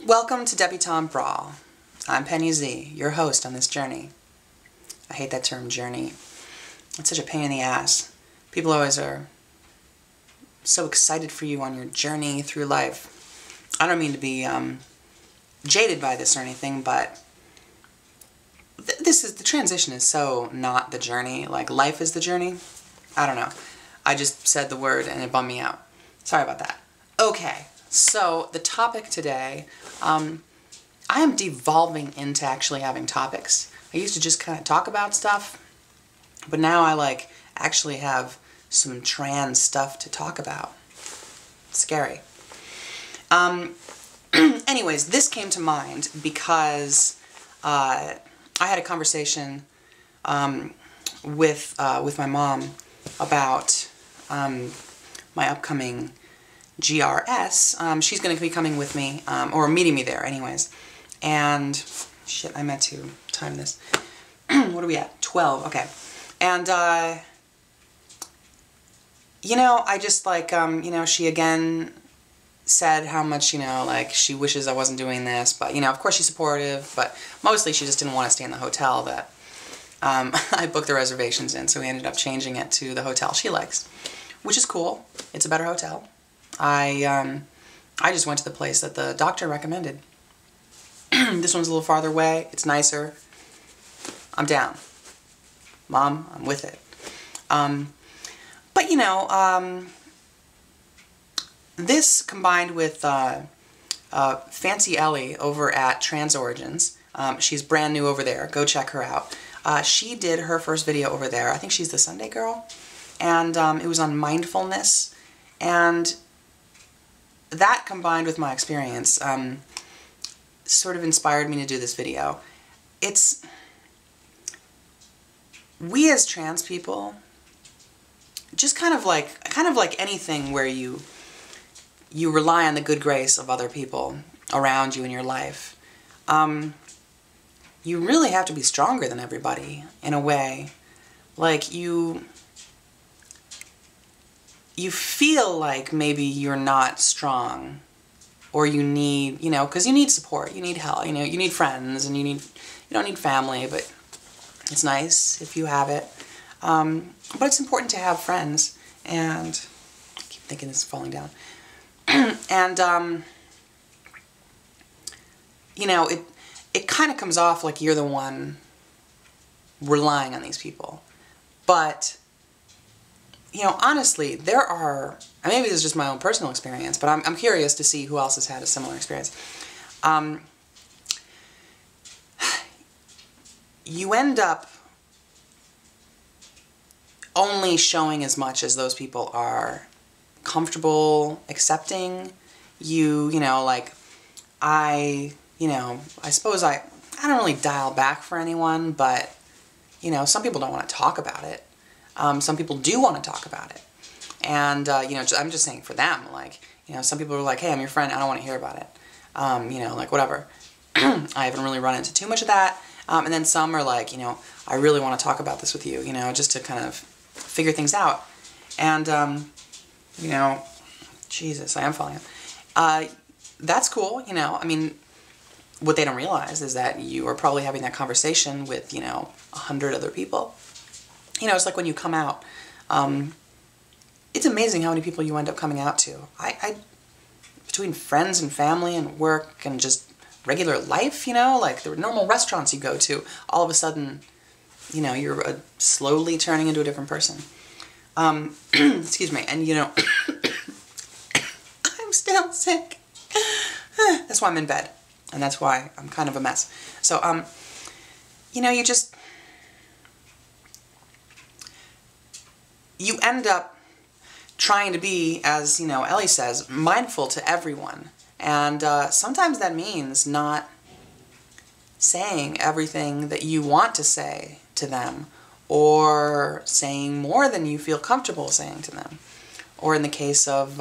Welcome to Debutante Brawl. I'm Penny Z, your host on this journey. I hate that term, journey. It's such a pain in the ass. People always are so excited for you on your journey through life. I don't mean to be jaded by this or anything, but the transition is so not the journey. Like, life is the journey. I don't know. I just said the word and it bummed me out. Sorry about that. Okay, so the topic today, I am devolving into actually having topics. I used to just kind of talk about stuff, but now I actually have some trans stuff to talk about. It's scary. Anyways, this came to mind because I had a conversation with my mom about my upcoming GRS. She's going to be coming with me, or meeting me there anyways. And, shit, I meant to time this. What are we at? 12, okay. And, you know, I just, you know, she again said how much, you know, she wishes I wasn't doing this, but, you know, of course she's supportive, but mostly she just didn't want to stay in the hotel that I booked the reservations in, so we ended up changing it to the hotel she likes, which is cool. It's a better hotel. I just went to the place that the doctor recommended. This one's a little farther away. It's nicer. I'm down. Mom, I'm with it. But, you know, this combined with Fancy Ellie over at Transgirls Origins. She's brand new over there. Go check her out. She did her first video over there. I think she's the Sunday girl. And it was on mindfulness. And that combined with my experience sort of inspired me to do this video. We as trans people, just kind of like anything where you rely on the good grace of other people around you in your life, you really have to be stronger than everybody in a way. Like, you feel like maybe you're not strong, or you need, you know, because you need support, you need help, you know, you need friends, and you don't need family, but it's nice if you have it. But it's important to have friends, and I keep thinking this is falling down. And, you know, it kind of comes off like you're the one relying on these people. But, you know, honestly, there are, and maybe this is just my own personal experience, but I'm curious to see who else has had a similar experience. You end up only showing as much as those people are comfortable accepting. You know, like, you know, I suppose I don't really dial back for anyone, but, you know, some people don't want to talk about it. Some people do want to talk about it. And, you know, I'm just saying for them, like, you know, some people are like, hey, I'm your friend, I don't want to hear about it. You know, like, whatever. I haven't really run into too much of that. And then some are like, you know, I really want to talk about this with you, you know, just to kind of figure things out. And, you know, Jesus, I am falling out. That's cool, you know, I mean, what they don't realize is that you are probably having that conversation with, you know, 100 other people. You know, it's like when you come out, it's amazing how many people you end up coming out to. Between friends and family and work and just regular life, you know, like the normal restaurants you go to, all of a sudden, you know, you're slowly turning into a different person. Excuse me, and you know, I'm still sick. That's why I'm in bed, and that's why I'm kind of a mess. So, you know, you end up trying to be, as, you know, Ellie says, mindful to everyone. And sometimes that means not saying everything that you want to say to them, or saying more than you feel comfortable saying to them. Or in the case of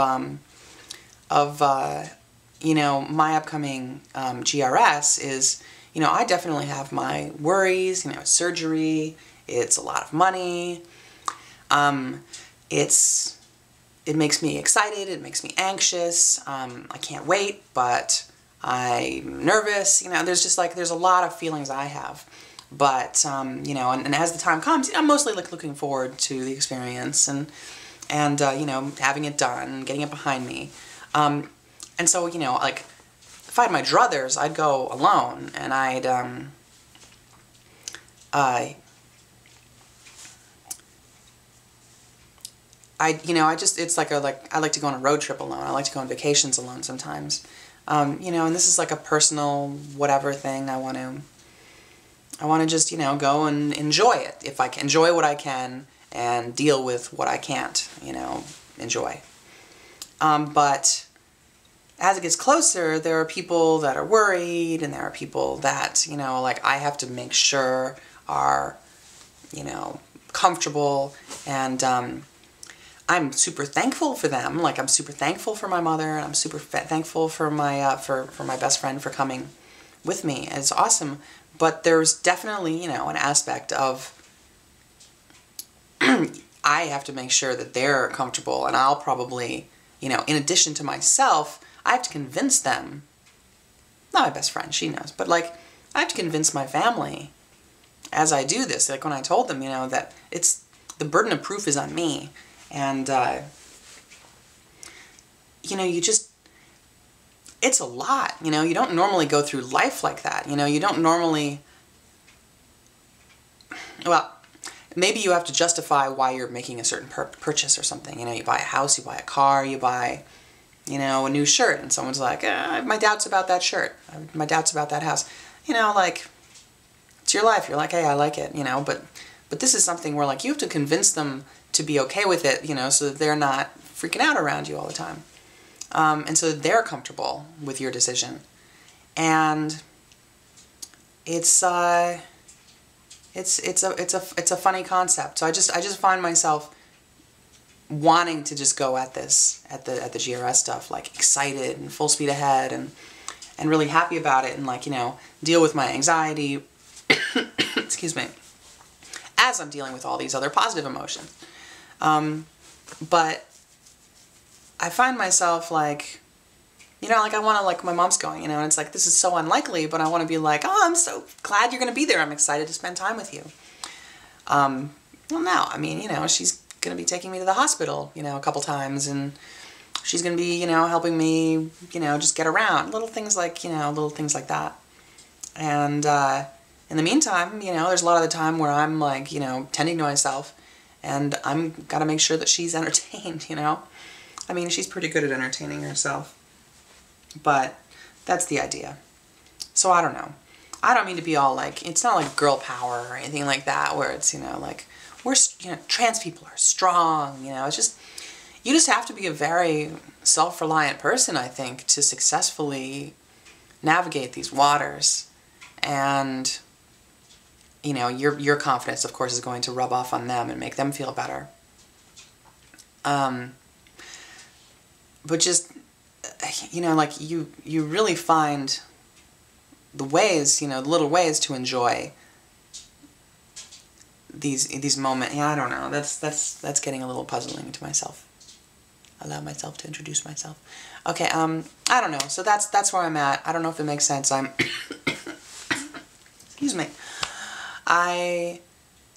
you know, my upcoming GRS is, you know, I definitely have my worries, you know, it's surgery, it's a lot of money, it's it makes me excited, it makes me anxious, I can't wait, but I'm nervous, you know, there's just like, there's a lot of feelings I have. But, you know, and as the time comes, I'm mostly like looking forward to the experience and you know, having it done, getting it behind me. And so, you know, like, if I had my druthers, I'd go alone, and you know, it's like I like to go on a road trip alone. I like to go on vacations alone sometimes. You know, and this is like a personal whatever thing. I want to just, you know, go and enjoy it. If I can enjoy what I can and deal with what I can't, you know, enjoy. But as it gets closer, there are people that are worried, and there are people that, you know, like, I have to make sure are, you know, comfortable, and I'm super thankful for them. Like, I'm super thankful for my mother, and I'm super thankful for my for my best friend for coming with me. It's awesome, but there's definitely, you know, an aspect of I have to make sure that they're comfortable, and I'll probably, you know, in addition to myself, I have to convince them, not my best friend, she knows, but like, I have to convince my family as I do this. Like, when I told them, you know, that it's, the burden of proof is on me, and, you know, you just, it's a lot, you know, you don't normally go through life like that, you know, you don't normally, well, maybe you have to justify why you're making a certain purchase or something, you know, you buy a house, you buy a car, you buy, you know, a new shirt, and someone's like, I have my doubts about that shirt, I have my doubts about that house, you know, like, it's your life, you're like, hey, I like it, you know, but this is something where, like, you have to convince them to be okay with it, you know, so that they're not freaking out around you all the time, and so that they're comfortable with your decision, and it's a funny concept. So I just find myself wanting to just go at this, at the GRS stuff, like, excited and full speed ahead, and really happy about it, and, like, you know, deal with my anxiety, excuse me, as I'm dealing with all these other positive emotions. But I find myself, like, you know, like, I want to, like, my mom's going, you know, and it's like, this is so unlikely, but I want to be like, oh, I'm so glad you're going to be there. I'm excited to spend time with you. Well, no, I mean, you know, she's going to be taking me to the hospital, you know, a couple times, and she's going to be, you know, helping me, you know, just get around. Little things like, you know, little things like that. And in the meantime, you know, there's a lot of the time where I'm, like, you know, tending to myself, and I'm got to make sure that she's entertained, you know. I mean, she's pretty good at entertaining herself. But that's the idea. So I don't know. I don't mean to be all like, it's not like girl power or anything like that, where it's, you know, like, we're, you know, trans people are strong, you know, it's just, you just have to be a very self-reliant person, I think, to successfully navigate these waters. And, you know, your confidence, of course, is going to rub off on them and make them feel better. But just, you know, like, you really find the ways, you know, the little ways to enjoy these moments. Yeah, I don't know. That's getting a little puzzling to myself. Allow myself to introduce myself. Okay, I don't know. So that's where I'm at. I don't know if it makes sense. I'm excuse me. I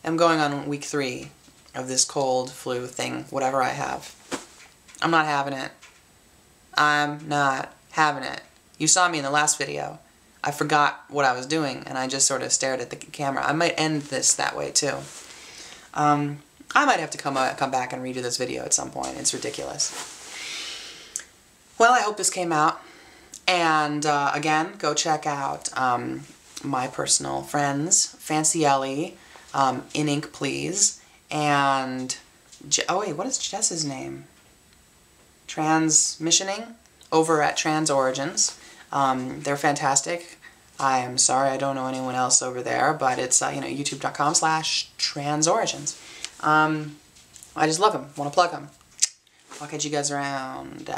am going on week 3 of this cold, flu thing, whatever I have. I'm not having it. I'm not having it. You saw me in the last video. I forgot what I was doing, and I just sort of stared at the camera. I might end this that way, too. I might have to come back and redo this video at some point. It's ridiculous. Well, I hope this came out. And, again, go check out my personal friends, Fancy Ellie, In Ink Please, and... oh, wait, what is Jess's name? Transmissioning over at Trans Origins. They're fantastic. I am sorry I don't know anyone else over there, but it's, you know, youtube.com/transorigins. I just love them. Want to plug them. I'll catch you guys around.